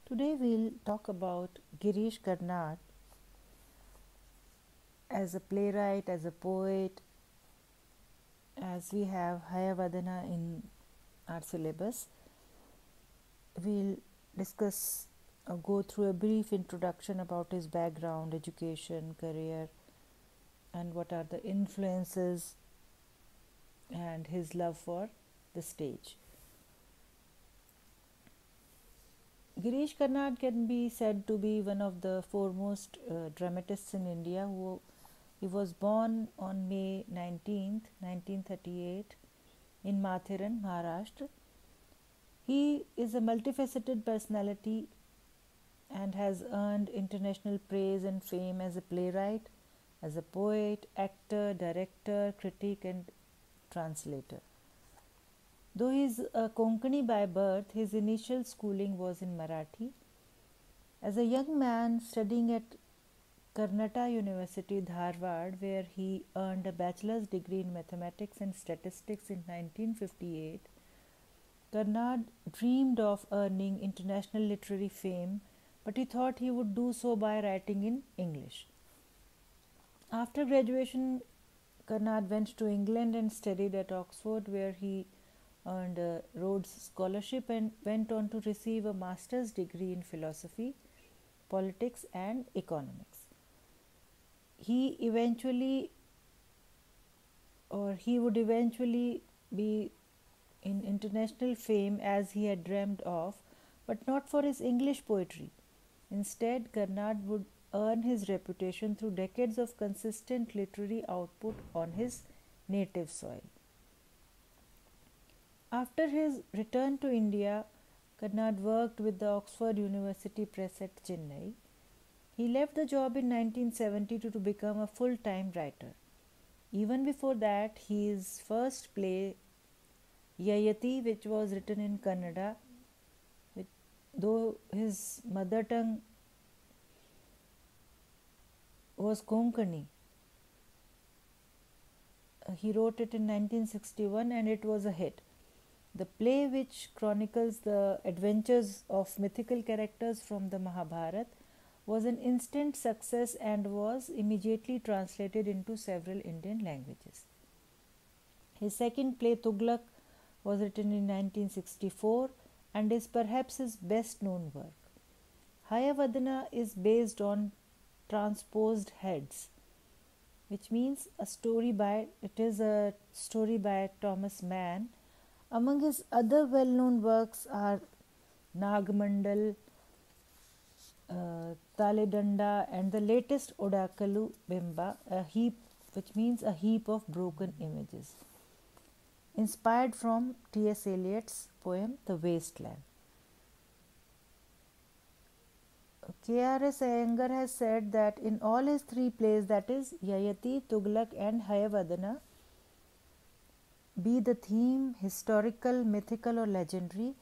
Today we'll talk about Girish Karnad as a playwright, as a poet, as we have Hayavadana in our syllabus. We'll discuss or go through a brief introduction about his background, education, career, and what are the influences and his love for the stage. Girish Karnad can be said to be one of the foremost dramatists in India. He was born on May 19th, 1938 in Mathiran, Maharashtra. He is a multifaceted personality and has earned international praise and fame as a playwright, as a poet, actor, director, critic, and translator. Though he is a Konkani by birth, his initial schooling was in Marathi. As a young man studying at Karnataka University, Dharwad, where he earned a bachelor's degree in mathematics and statistics in 1958, Karnad dreamed of earning international literary fame, but he thought he would do so by writing in English. After graduation, Karnad went to England and studied at Oxford, where he earned a Rhodes Scholarship and went on to receive a master's degree in philosophy, politics, and economics. He would eventually be in international fame as he had dreamed of, but not for his English poetry. Instead, Karnad would earn his reputation through decades of consistent literary output on his native soil. After his return to India, Karnad worked with the Oxford University Press at Chennai. He left the job in 1972 to become a full-time writer. Even before that, his first play, Yayati, which was written in Kannada, though his mother tongue was Konkani, he wrote it in 1961 and it was a hit. The play, which chronicles the adventures of mythical characters from the Mahabharata, was an instant success and was immediately translated into several Indian languages. His second play, Tughlaq, was written in 1964 and is perhaps his best known work. Hayavadana is based on transposed heads, which means it is a story by Thomas Mann. Among his other well-known works are Nagmandal, Taledanda, and the latest Odakalu Bimba, which means a heap of broken images, inspired from T.S. Eliot's poem The Waste Land. K.R.S. Iyengar has said that in all his three plays, that is Yayati, Tughlaq, and Hayavadana, be the theme historical, mythical, or legendary,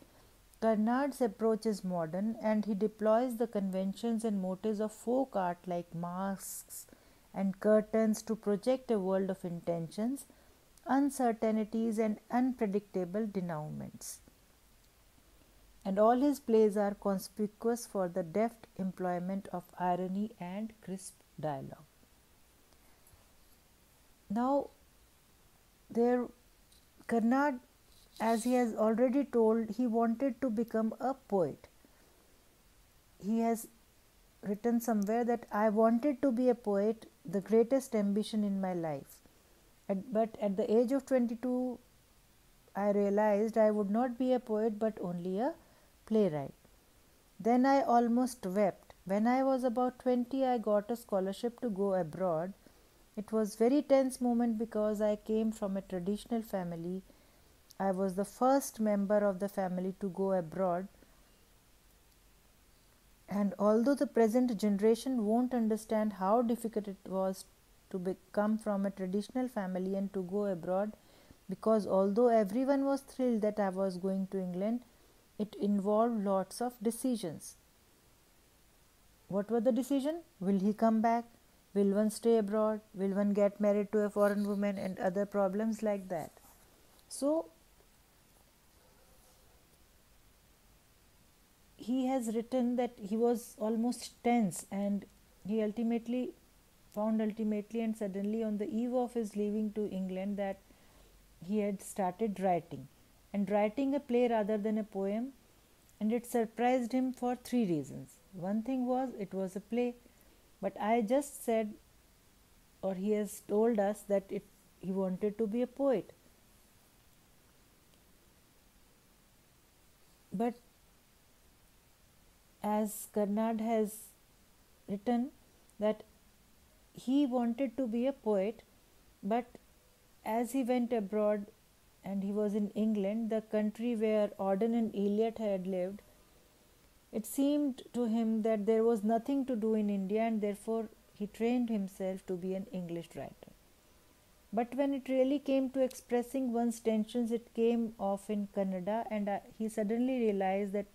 Karnad's approach is modern and he deploys the conventions and motives of folk art like masks and curtains to project a world of intentions, uncertainties, and unpredictable denouements. And all his plays are conspicuous for the deft employment of irony and crisp dialogue. Now, Karnad, as he has already told, he wanted to become a poet. He has written somewhere that I wanted to be a poet, the greatest ambition in my life. But at the age of 22, I realized I would not be a poet but only a playwright. Then I almost wept. When I was about 20, I got a scholarship to go abroad. It was a very tense moment because I came from a traditional family. I was the first member of the family to go abroad. And although the present generation won't understand how difficult it was to come from a traditional family and to go abroad, because although everyone was thrilled that I was going to England, it involved lots of decisions. What were the decisions? Will he come back? Will one stay abroad? Will one get married to a foreign woman? And other problems like that. So, he has written that he was almost tense, and he ultimately and suddenly on the eve of his leaving to England that he had started writing, and writing a play rather than a poem, and it surprised him for three reasons. One thing was it was a play, but I just said, or he has told us that he wanted to be a poet. But as Karnad has written that he wanted to be a poet, but as he went abroad and he was in England, the country where Auden and Eliot had lived, it seemed to him that there was nothing to do in India, and therefore he trained himself to be an English writer. But when it really came to expressing one's tensions, it came off in Kannada, and he suddenly realized that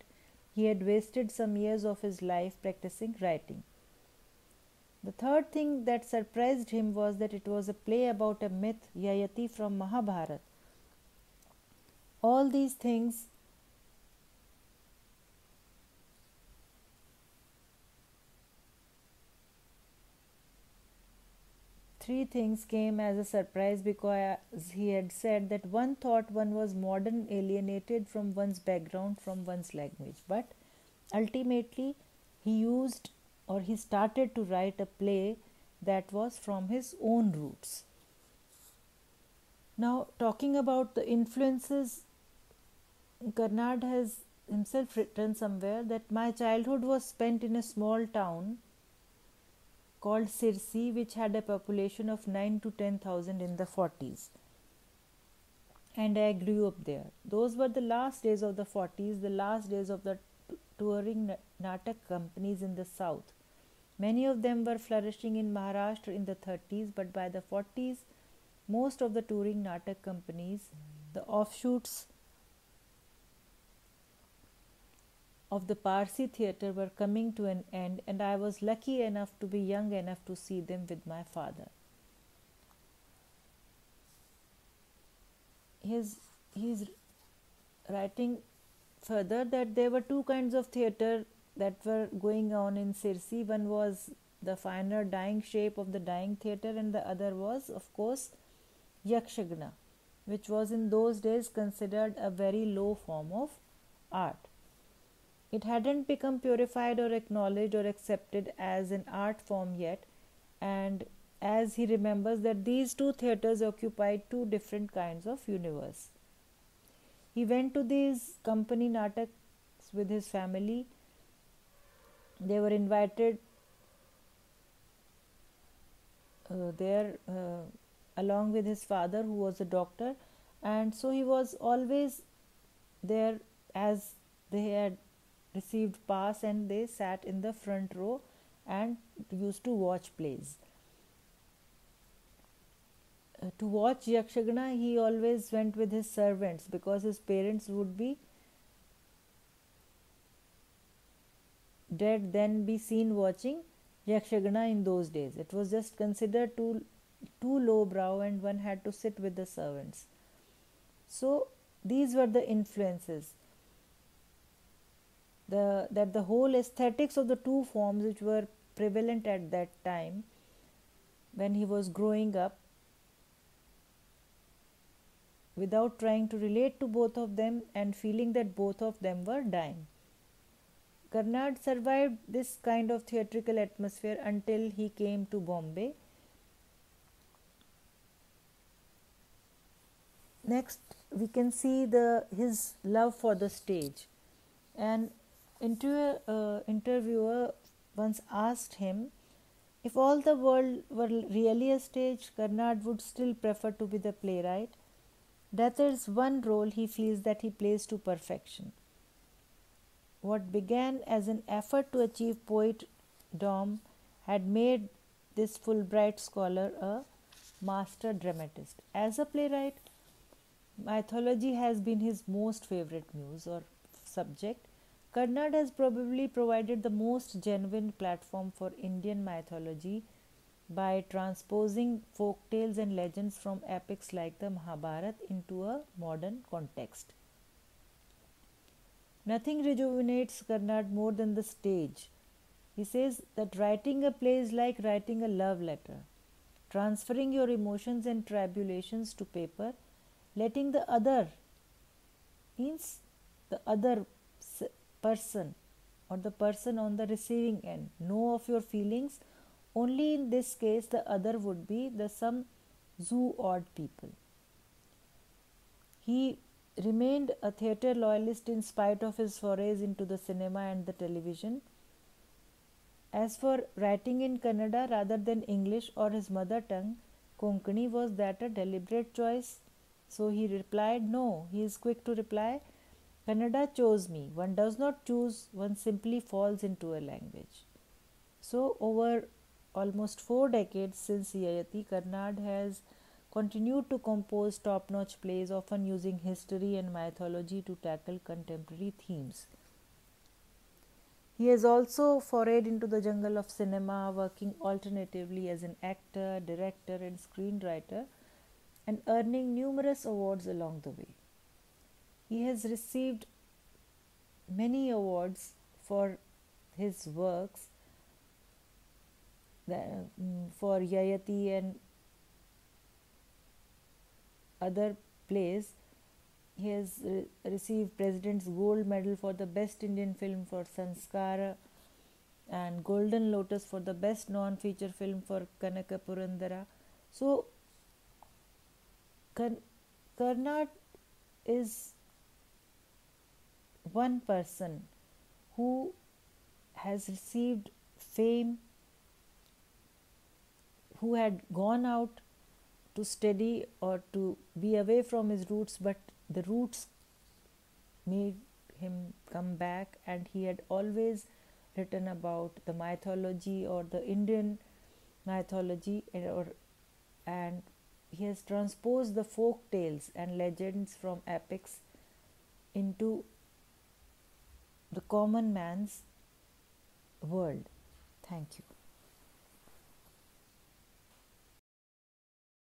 he had wasted some years of his life practicing writing. The third thing that surprised him was that it was a play about a myth, Yayati from Mahabharata. All these things three things came as a surprise because he had said that one thought one was modern, alienated from one's background, from one's language. But ultimately, he started to write a play that was from his own roots. Now, talking about the influences, Karnad has himself written somewhere that my childhood was spent in a small town called Sirsi, which had a population of 9 to 10,000 in the 40s. And I grew up there. Those were the last days of the 40s, the last days of the touring Natak companies in the south. Many of them were flourishing in Maharashtra in the 30s, but by the 40s, most of the touring Natak companies, the offshoots of the Parsi theatre, were coming to an end, and I was lucky enough to be young enough to see them with my father. He's writing further that there were two kinds of theatre that were going on in Sirsi. One was the finer dying shape of the dying theatre, and the other was, of course, Yakshagana, which was in those days considered a very low form of art. It hadn't become purified or acknowledged or accepted as an art form yet, and as he remembers that these two theatres occupied two different kinds of universe. He went to these company nataks with his family. They were invited there along with his father, who was a doctor, and so he was always there as they had received pass, and they sat in the front row and used to watch plays. To watch Yakshagana, he always went with his servants because his parents would be dead then be seen watching Yakshagana in those days. It was just considered too lowbrow, and one had to sit with the servants. So these were the influences. That the whole aesthetics of the two forms which were prevalent at that time when he was growing up, without trying to relate to both of them and feeling that both of them were dying. Karnad survived this kind of theatrical atmosphere until he came to Bombay. Next, we can see his love for the stage. An interviewer once asked him if all the world were really a stage, Karnad would still prefer to be the playwright. That is one role he feels that he plays to perfection. What began as an effort to achieve poetdom had made this Fulbright scholar a master dramatist. As a playwright, mythology has been his most favorite muse or subject. Karnad has probably provided the most genuine platform for Indian mythology by transposing folk tales and legends from epics like the Mahabharata into a modern context. Nothing rejuvenates Karnad more than the stage. He says that writing a play is like writing a love letter, transferring your emotions and tribulations to paper, letting the other, means the other person or the person on the receiving end, know of your feelings. Only in this case, the other would be the some zoo odd people. He remained a theatre loyalist in spite of his forays into the cinema and the television. As for writing in Kannada rather than English or his mother tongue, Konkani, was that a deliberate choice? So he replied, no. He is quick to reply, Kannada chose me. One does not choose, one simply falls into a language. So, over almost 4 decades since Yayati, Karnad has continued to compose top notch plays, often using history and mythology to tackle contemporary themes. He has also forayed into the jungle of cinema, working alternatively as an actor, director, and screenwriter, and earning numerous awards along the way. He has received many awards for his works, for Yayati and other plays. He has received President's Gold Medal for the Best Indian Film for Sanskara, and Golden Lotus for the Best Non-Feature Film for Kanaka Purandara. So, Karnad is one person who has received fame, who had gone out to study or to be away from his roots, but the roots made him come back, and he had always written about the mythology or the Indian mythology, and he has transposed the folk tales and legends from epics into the common man's world. Thank you.